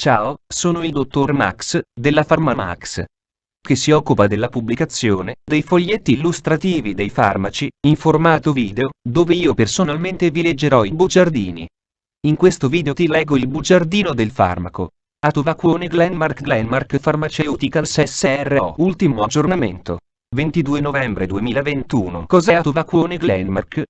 Ciao, sono il dottor Max, della PharmaMax, che si occupa della pubblicazione dei foglietti illustrativi dei farmaci, in formato video, dove io personalmente vi leggerò i bugiardini. In questo video ti leggo il bugiardino del farmaco. Atovaquone Glenmark Pharmaceuticals SRO. Ultimo aggiornamento. 22 novembre 2021. Cos'è Atovaquone Glenmark?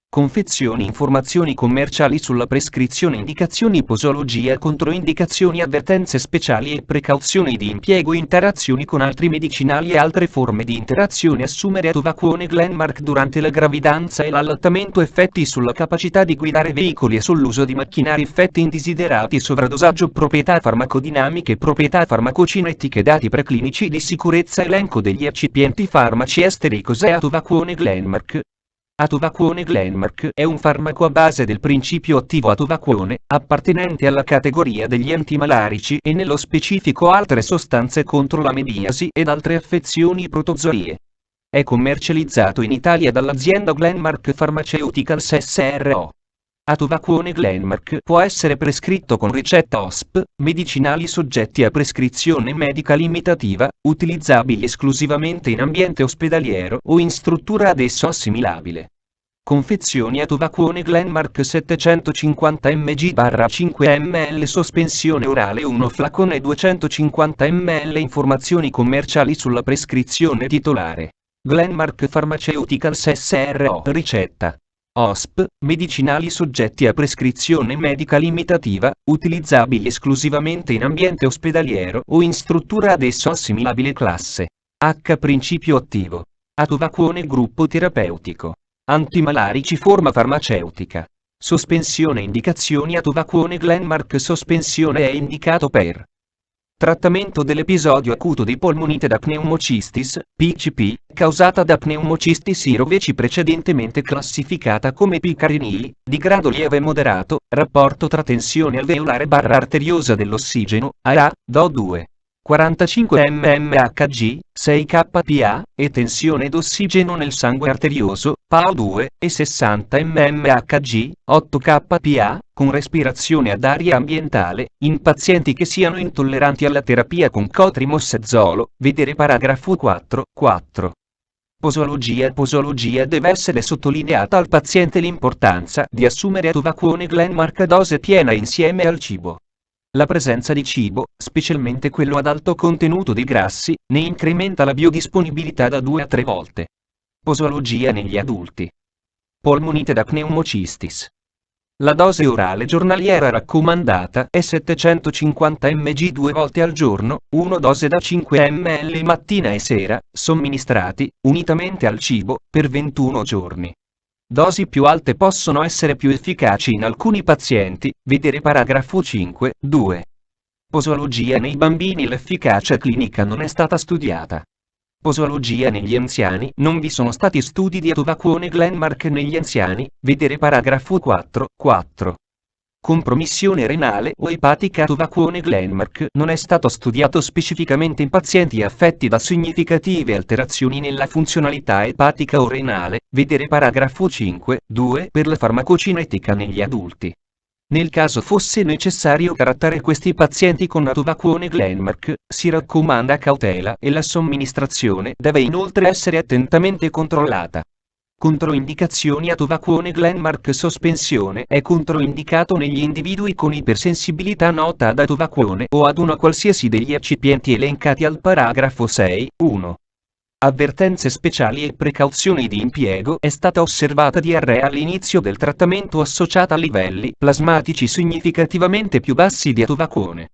Confezioni, informazioni commerciali sulla prescrizione, indicazioni, posologia, controindicazioni, avvertenze speciali e precauzioni di impiego, interazioni con altri medicinali e altre forme di interazione. Assumere Atovaquone Glenmark durante la gravidanza e l'allattamento, effetti sulla capacità di guidare veicoli e sull'uso di macchinari, effetti indesiderati, sovradosaggio, proprietà farmacodinamiche, proprietà farmacocinetiche, dati preclinici di sicurezza, elenco degli eccipienti farmaci esteri. Cos'è Atovaquone Glenmark? Atovaquone Glenmark è un farmaco a base del principio attivo atovaquone, appartenente alla categoria degli antimalarici e nello specifico altre sostanze contro la mediasi ed altre affezioni protozoie. È commercializzato in Italia dall'azienda Glenmark Pharmaceuticals SRO. Atovaquone Glenmark può essere prescritto con ricetta OSP, medicinali soggetti a prescrizione medica limitativa, utilizzabili esclusivamente in ambiente ospedaliero o in struttura ad esso assimilabile. Confezioni Atovaquone Glenmark 750 mg/5 ml, sospensione orale 1 flacone 250 ml. Informazioni commerciali sulla prescrizione titolare. Glenmark Pharmaceuticals SRO. Ricetta OSP, medicinali soggetti a prescrizione medica limitativa, utilizzabili esclusivamente in ambiente ospedaliero o in struttura ad esso assimilabile. Classe H. Principio attivo Atovaquone. Gruppo terapeutico antimalarici. Forma farmaceutica. Sospensione. Indicazioni. Atovaquone Glenmark sospensione è indicato per trattamento dell'episodio acuto di polmonite da pneumocistis, PCP, causata da pneumocistis iroveci precedentemente classificata come picarinii, di grado lieve e moderato, rapporto tra tensione alveolare/arteriosa dell'ossigeno, AA, DO2. 45 mmHg, 6 kPa, e tensione d'ossigeno nel sangue arterioso, PaO2, e 60 mmHg, 8 kPa, con respirazione ad aria ambientale, in pazienti che siano intolleranti alla terapia con cotrimoxazolo, vedere paragrafo 4. Posologia deve essere sottolineata al paziente l'importanza di assumere Atovaquone Glenmark a dose piena insieme al cibo. La presenza di cibo, specialmente quello ad alto contenuto di grassi, ne incrementa la biodisponibilità da 2 a 3 volte. Posologia negli adulti. Polmonite da pneumocistis. La dose orale giornaliera raccomandata è 750 mg 2 volte al giorno, 1 dose da 5 ml mattina e sera, somministrati, unitamente al cibo, per 21 giorni. Dosi più alte possono essere più efficaci in alcuni pazienti, vedere paragrafo 5.2. Posologia nei bambini. L'efficacia clinica non è stata studiata. Posologia negli anziani. Non vi sono stati studi di Atovaquone Glenmark negli anziani, vedere paragrafo 4. Compromissione renale o epatica. Atovaquone Glenmark non è stato studiato specificamente in pazienti affetti da significative alterazioni nella funzionalità epatica o renale, vedere paragrafo 5.2. Per la farmacocinetica negli adulti. Nel caso fosse necessario trattare questi pazienti con Atovaquone Glenmark, si raccomanda cautela e la somministrazione deve inoltre essere attentamente controllata. Controindicazioni. Atovaquone Glenmark sospensione è controindicato negli individui con ipersensibilità nota ad Atovaquone o ad una qualsiasi degli eccipienti elencati al paragrafo 6.1. Avvertenze speciali e precauzioni di impiego. È stata osservata diarrea all'inizio del trattamento associata a livelli plasmatici significativamente più bassi di Atovaquone.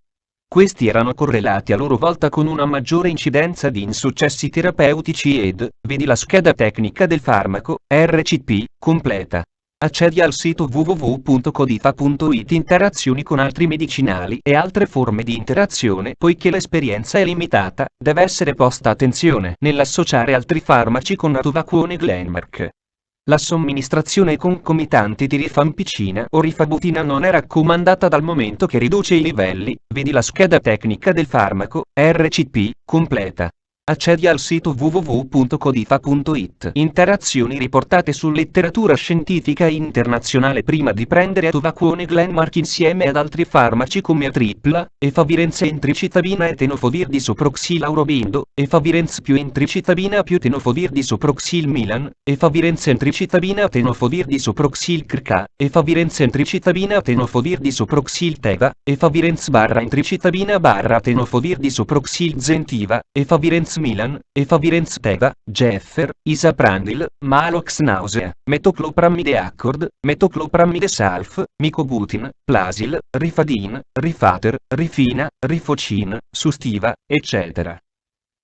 Questi erano correlati a loro volta con una maggiore incidenza di insuccessi terapeutici ed, vedi la scheda tecnica del farmaco, RCP, completa. Accedi al sito www.codifa.it. Interazioni con altri medicinali e altre forme di interazione. Poiché l'esperienza è limitata, deve essere posta attenzione nell'associare altri farmaci con Atovaquone Glenmark. La somministrazione concomitante di rifampicina o rifabutina non è raccomandata dal momento che riduce i livelli, vedi la scheda tecnica del farmaco, RCP, completa. Accedi al sito www.codifa.it. Interazioni riportate su letteratura scientifica internazionale prima di prendere Atovaquone Glenmark insieme ad altri farmaci come Atripla, Efavirenz entricitabina e tenofovir disoproxil Aurobindo, Efavirenz più entricitabina più tenofovir disoproxil Milan, Efavirenz entricitabina tenofovir disoproxil Krka, Efavirenz entricitabina tenofovir disoproxil Teva, Efavirenz barra entricitabina barra tenofovir disoproxil Zentiva, Efavirenz Milan, Efavirenz Teva, Jeffer, Isaprandil, Malox nausea, metoclopramide Accord, metoclopramide Salf, Micobutin, Plasil, Rifadin, Rifater, Rifina, Rifocin, Sustiva, eccetera.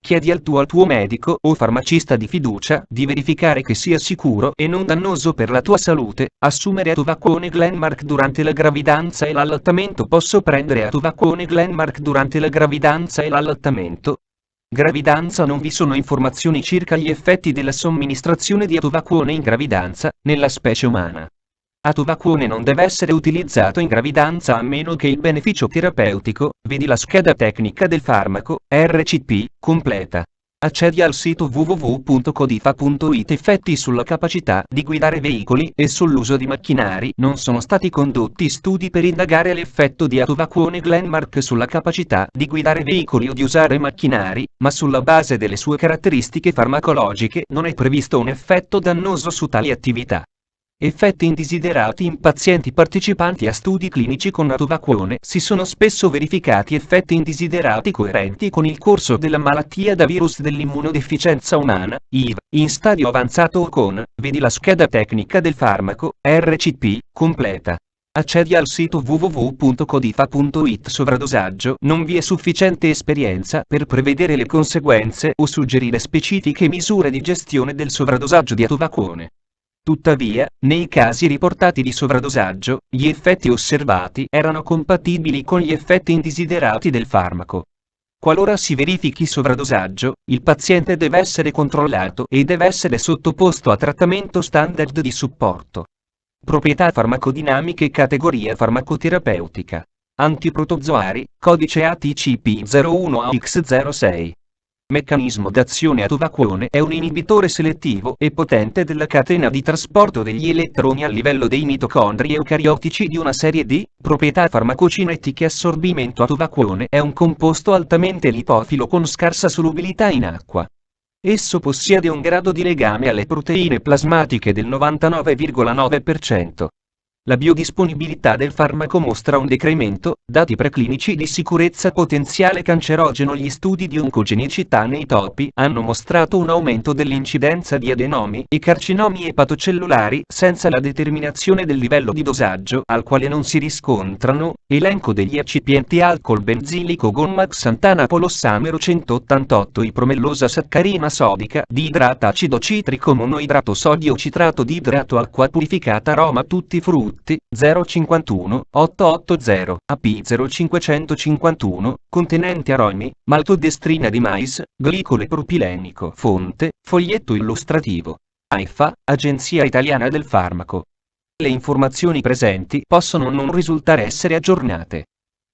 Chiedi al tuo medico o farmacista di fiducia di verificare che sia sicuro e non dannoso per la tua salute assumere Atovaquone Glenmark durante la gravidanza e l'allattamento. Posso prendere Atovaquone Glenmark durante la gravidanza e l'allattamento? Gravidanza. Non vi sono informazioni circa gli effetti della somministrazione di Atovaquone in gravidanza, nella specie umana. Atovaquone non deve essere utilizzato in gravidanza a meno che il beneficio terapeutico, vedi la scheda tecnica del farmaco, RCP, completa. Accedi al sito www.codifa.it. Effetti sulla capacità di guidare veicoli e sull'uso di macchinari. Non sono stati condotti studi per indagare l'effetto di Atovaquone Glenmark sulla capacità di guidare veicoli o di usare macchinari, ma sulla base delle sue caratteristiche farmacologiche non è previsto un effetto dannoso su tali attività. Effetti indesiderati in pazienti partecipanti a studi clinici con Atovaquone. Si sono spesso verificati effetti indesiderati coerenti con il corso della malattia da virus dell'immunodeficienza umana, HIV, in stadio avanzato o con, vedi la scheda tecnica del farmaco, RCP, completa. Accedi al sito www.codifa.it. Sovradosaggio. Non vi è sufficiente esperienza per prevedere le conseguenze o suggerire specifiche misure di gestione del sovradosaggio di Atovaquone. Tuttavia, nei casi riportati di sovradosaggio, gli effetti osservati erano compatibili con gli effetti indesiderati del farmaco. Qualora si verifichi sovradosaggio, il paziente deve essere controllato e deve essere sottoposto a trattamento standard di supporto. Proprietà farmacodinamiche. Categoria farmacoterapeutica. Antiprotozoari, codice ATCP 01AX06. Meccanismo d'azione. Atovaquone è un inibitore selettivo e potente della catena di trasporto degli elettroni a livello dei mitocondri eucariotici di una serie di proprietà farmacocinetiche. Assorbimento. Atovaquone è un composto altamente lipofilo con scarsa solubilità in acqua. Esso possiede un grado di legame alle proteine plasmatiche del 99,9%. La biodisponibilità del farmaco mostra un decremento, dati preclinici di sicurezza potenziale cancerogeno. Gli studi di oncogenicità nei topi hanno mostrato un aumento dell'incidenza di adenomi e carcinomi epatocellulari senza la determinazione del livello di dosaggio al quale non si riscontrano. Elenco degli eccipienti: alcol benzilico, gomma xantana, polossamero 188, ipromellosa saccarina sodica, diidrata, acido citrico monoidrato, sodio citrato di idrato, acqua purificata, aroma tutti frutti 051 880 AP 0551, contenente aromi, maltodestrina di mais, glicole propilenico. Fonte, foglietto illustrativo. AIFA, Agenzia Italiana del Farmaco. Le informazioni presenti possono non risultare essere aggiornate.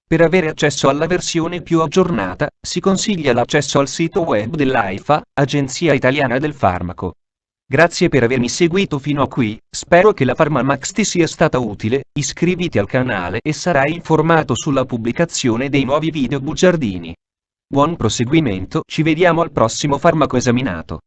Per avere accesso alla versione più aggiornata, si consiglia l'accesso al sito web dell'AIFA, Agenzia Italiana del Farmaco. Grazie per avermi seguito fino a qui, spero che la PharmaMax ti sia stata utile. Iscriviti al canale e sarai informato sulla pubblicazione dei nuovi video bugiardini. Buon proseguimento, ci vediamo al prossimo farmaco esaminato.